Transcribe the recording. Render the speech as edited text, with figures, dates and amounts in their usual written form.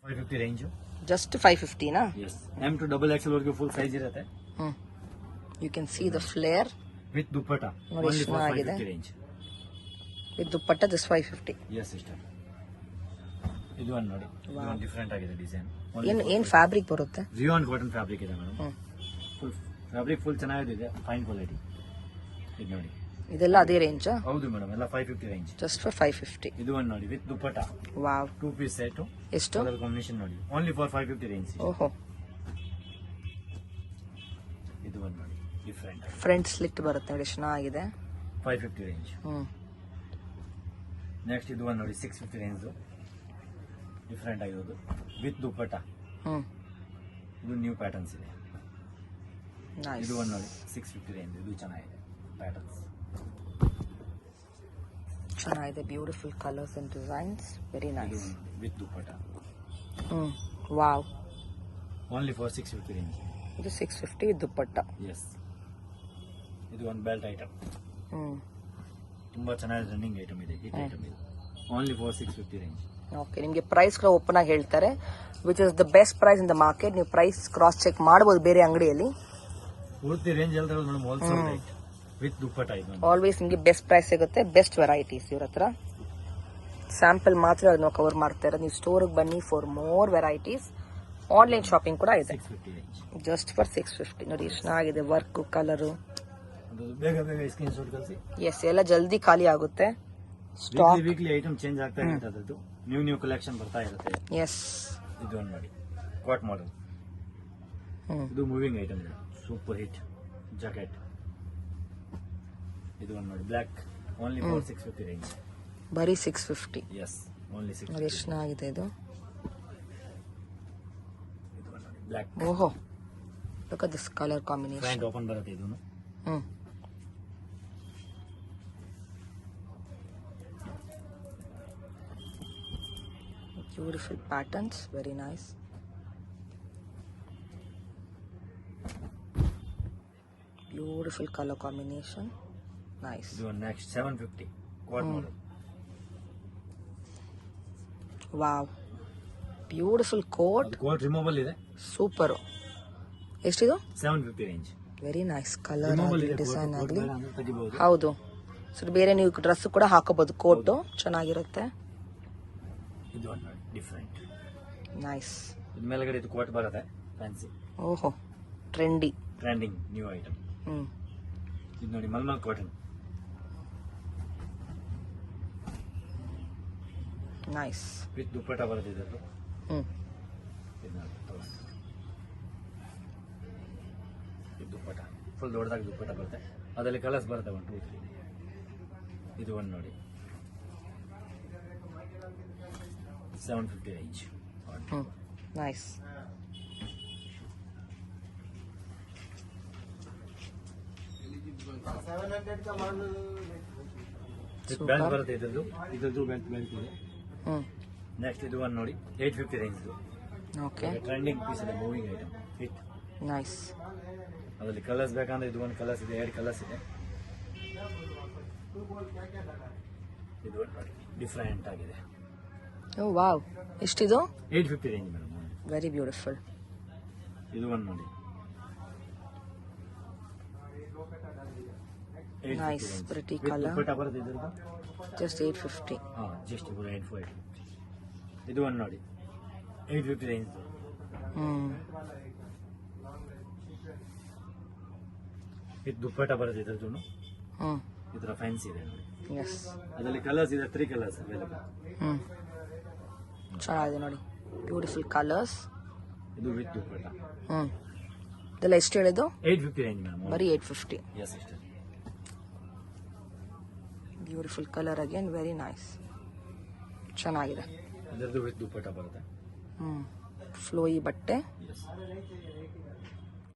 550 range. Just 550ನಾ? Yes, M to double XL ವರೆಗೂ full size ಇರುತ್ತೆ. You can see the flare with dupatta. ನೋಡಿ Only for ಚೆನ್ನಾಗಿದೆ. 550 range. With dupatta just 550. Yes sister. ಇದು ಒಂದು ನೋಡಿ, ಇದು ಒಂದು ಡಿಫರೆಂಟ್ ಆಗಿದೆ ಡಿಸೈನ್. ಏನ್ ಫ್ಯಾಬ್ರಿಕ್ ಬರುತ್ತೆ? ರಿಯಾನ್ ಕಾಟನ್ ಫ್ಯಾಬ್ರಿಕ್ ಇದೆ ಮೇಡಮ್. ಫುಲ್ ಫ್ಯಾಬ್ರಿಕ್ ಫುಲ್ ಚೆನ್ನಾಗಿದೆ, ಫೈನ್ ಕ್ವಾಲಿಟಿ. ಇದು ನೋಡಿ, ಇದೆಲ್ಲ ಅದೇ ರೇಂಜಾ? ಹೌದು ಮೇಡಮ್, ಎಲ್ಲ 550 ರೇಂಜ್. Just for 550. ಇದು ಒಂದು ನೋಡಿ with dupatta. Wow, 2 piece set. ಎಷ್ಟು? ಕಲರ್ ಕಾಂಬಿನೇಷನ್ ನೋಡಿ, ಓನ್ಲಿ ಫಾರ್ 550 ರೇಂಜ್. ಓಹೋ, ಇದು ಒಂದು ನೋಡಿ ಡಿಫರೆಂಟ್. ಫ್ರಂಟ್ ಸ್ಲಿಟ್ ಬರುತ್ತೆ ನೋಡಿ, ಚೆನ್ನಾಗಿದೆ. 550 ರೇಂಜ್. ನೆಕ್ಸ್ಟ್ ಇದು ಒಂದು ನೋಡಿ 650 ರೇಂಜ್, ಡಿಫರೆಂಟ್ ಆಗಿರೋದು ವಿತ್ ದುಪ್ಪಟ್ಟ. ಇದು ನ್ಯೂ ಪ್ಯಾಟರ್ನ್ಸ್ ಇದೆ. ಇದು ಒಂದು ನೋಡಿ 650 ರೇಂಜ್, ಇದು ಚೆನ್ನಾಗಿದೆ ಪ್ಯಾಟರ್ನ್ಸ್. ಚೆನ್ನಾಗಿದೆ, beautiful colours and designs, very nice. With dupatta. Wow, only for 650 range. ಇದು 650 ವಿತ್ ದುಪ್ಪಟ್ಟ. ಎಸ್, ಇದು ಒಂದು ಬೆಲ್ಟ್ ಐಟಮ್. ತುಂಬಾ ಚೆನ್ನಾಗಿ ರನ್ನಿಂಗ್ ಐಟಮ್ ಇದೆ, ಹಿಟ್ ಐಟಮ್ ಇದೆ. Only for 650 range. ಓಕೆ, ನಿಮಗೆ ಪ್ರೈಸ್ಗಳು ಓಪನ್ ಆಗಿ ಹೇಳ್ತಾರೆ, which is the best price in the market. ನೀವು ಪ್ರೈಸ್ ಕ್ರಾಸ್ ಚೆಕ್ ಮಾಡಬಹುದು ಬೇರೆ ಅಂಗಡಿಯಲ್ಲಿ. ಪೂರ್ತಿ ರೇಂಜ್ ಹೇಳ್ತಾರೆ madam, wholesale rate with dupatta. ಇದು ಆಲ್ವೇಸ್ ನಿಮಗೆ ಬೆಸ್ಟ್ ಪ್ರೈಸ್ ಸಿಗುತ್ತೆ, ಬೆಸ್ಟ್ ವೆರೈಟೀಸ್ ಇವ್ರ ಹತ್ರ. ಸ್ಯಾಂಪಲ್ ಮಾತ್ರ ಅದನ್ನ ಕವರ್ ಮಾಡ್ತಾ ಇರೋದು. ನೀವು ಸ್ಟೋರ್ಗೆ ಬನ್ನಿ for more varieties. Online shopping ಕೂಡ ಇದೆ. 650 ರೇಂಜ್. Just for 650. ನೋಡಿ ಎಷ್ಟು ಚೆನ್ನಾಗಿದೆ, ವರ್ಕ್, ಕಲರು. ಬೇಗ ಬೇಗ ಸ್ಕ್ರೀನ್ ಶಾಟ್ ಕಳಿಸಿ. ಎಸ್, ಎಲ್ಲ ಜಲ್ದಿ ಖಾಲಿ ಆಗುತ್ತೆ. ಸ್ಟಾಕ್ ವೀಕ್ಲಿ ಐಟಮ್ ಚೇಂಜ್ ಆಗ್ತಾ ಇರುತ್ತೆ, ಅದರದ್ದು ನ್ಯೂ ಕಲೆಕ್ಷನ್ ಬರ್ತಾ ಇರುತ್ತೆ. ಎಸ್, ಇದು ಒಂದು ನೋಡಿ ಕಾಟ್ ಮಾಡಲ್. ಇದು ಮೂವಿಂಗ್ ಐಟಮ್ ಇದೆ, ಸೂಪರ್ ಹಿಟ್ ಜಾಕೆಟ್. ಇದು ಒಂದು ನೋಡಿ ಬ್ಲ್ಯಾಕ್, ಓನ್ಲಿ ಫಾರ್ 650 ರೇಂಜ್. ಬರೀ 650. Yes, only 650. ನೋಡಿ ಎಷ್ಟು ಚೆನ್ನಾಗಿದೆ ಇದು. ಇದು ಒಂದು ನೋಡಿ ಬ್ಲ್ಯಾಕ್. ಓಹೋ, look at this colour combination. Front open ಬರುತ್ತೆ ಇದು. Beautiful patterns, very nice. Beautiful color combination, nice. ಇದು next 750 quad model. Wow, beautiful coat. Coat removal ಇದೆ, ಸೂಪರ್. ಎಷ್ಟಿದು? 750 ರೇಂಜ್. ವೆರಿ ನೈಸ್ ಕಲರ್ ಆಗಲಿ, ಡಿಸೈನ್ ಆಗಲಿ. ತೆಗಿಬಹುದು. ಹೌದು, ಸೊ ಬೇರೆ ನೀವು ಡ್ರೆಸ್ ಕೂಡ ಹಾಕೋಬಹುದು, ಕೋಟು ಚೆನ್ನಾಗಿರುತ್ತೆ. ಇದು ಒಂದು ನೋಡಿ ಡಿಫರೆಂಟ್, ನೈಸ್. ಇದು ಮೇಲ್ಗಡೆ ಇದು ಕೋಟ್ ಬರುತ್ತೆ, ಫ್ಯಾನ್ಸಿ. ಓಹೋ, ಟ್ರೆಂಡಿ, ಟ್ರೆಂಡಿಂಗ್ ನ್ಯೂ ಐಟಮ್. ಇದು ನೋಡಿ ಮಲ್ಮಲ್ ಕಾಟನ್. ನೈಸ್. ವಿತ್ ದುಪ್ಪಟ್ಟ ಬರುತ್ತೆ ಇದರದ್ದು. ಇದು ದುಪ್ಪಟ್ಟ ಫುಲ್ ದೊಡ್ಡದಾಗಿ ದುಪ್ಪಟ್ಟ ಬರುತ್ತೆ, ಅದರಲ್ಲಿ ಕಲರ್ಸ್ ಬರುತ್ತೆ 1 2 3. ಇದು ಒಂದು ನೋಡಿ 750 ರೇಂಜ್. ನೈಸ್. ಬೆಲ್ಟ್ ಬರುತ್ತೆ ಇದರದ್ದು ಬೆಲ್ಟ್ ಇದೆ. ನೆಕ್ಸ್ಟ್ ಇದು ಒಂದು ನೋಡಿ 850 ರೇಂಜ್. ಓಕೆ, ಟ್ರೆಂಡಿಂಗ್ ಪೀಸ್ ಇದೆ, ಮೂವಿಂಗ್ ಐಟಮ್, ಹಿಟ್. ನೈಸ್. ಅದರಲ್ಲಿ ಕಲರ್ಸ್ ಬೇಕಂದ್ರೆ ಇದು ಒಂದು ಕಲರ್ಸ್ ಇದೆ, 2 ಕಲರ್ಸ್ ಇದೆ. ಇದು ಒಂದು ನೋಡಿ ಡಿಫರೆಂಟ್ ಆಗಿದೆ. ಓ ವಾವ್, ಎಷ್ಟಿದು? 850 ರೇಂಜ್ ಮೇಡಮ್. Very beautiful. ಇದು ಒಂದು ನೋಡಿ ನೈಸ್, ಪ್ರಿಟಿ ಕಲರ್. ದುಪ್ಪಟ್ಟ ಬರುತ್ತೆ ಇದರದ್ದು. ಜಸ್ಟ್ 850. ಜಸ್ಟ್ 850. ಇದು ಒಂದು ನೋಡಿ 850 ರೇಂಜ್. ಇದು ದುಪ್ಪಟ್ಟ ಬರುತ್ತೆ ಇದರದ್ದು. ಈ ತರ ಫ್ಯಾನ್ಸಿ ಇದೆ ನೋಡಿ. ಎಸ್, ಅದರಲ್ಲಿ ಕಲರ್ಸ್ ಇದೆ, 3 ಕಲರ್ಸ್ ಅವೈಲೇಬಲ್. ಚೆನ್ನಾಗಿದೆ ನೋಡಿ, ಬ್ಯೂಟಿಫುಲ್ ಕಲರ್ಸ್. ಇದು ವಿತ್ ದುಪ್ಪಟ್ಟ. ಇದೆಲ್ಲ ಎಷ್ಟು ಹೇಳಿದ್ದು? 850 ರೇಂಜ್ ಮೇಡಮ್. ಬರೀ 850. S sister. Beautiful colour again, very nice, ಚೆನ್ನಾಗಿದೆ. ಇದರದ್ದು ವಿತ್ ದುಪ್ಪಟ್ಟ ಬರುತ್ತೆ. ಫ್ಲೋಯಿ ಬಟ್ಟೆ. ಎಸ್,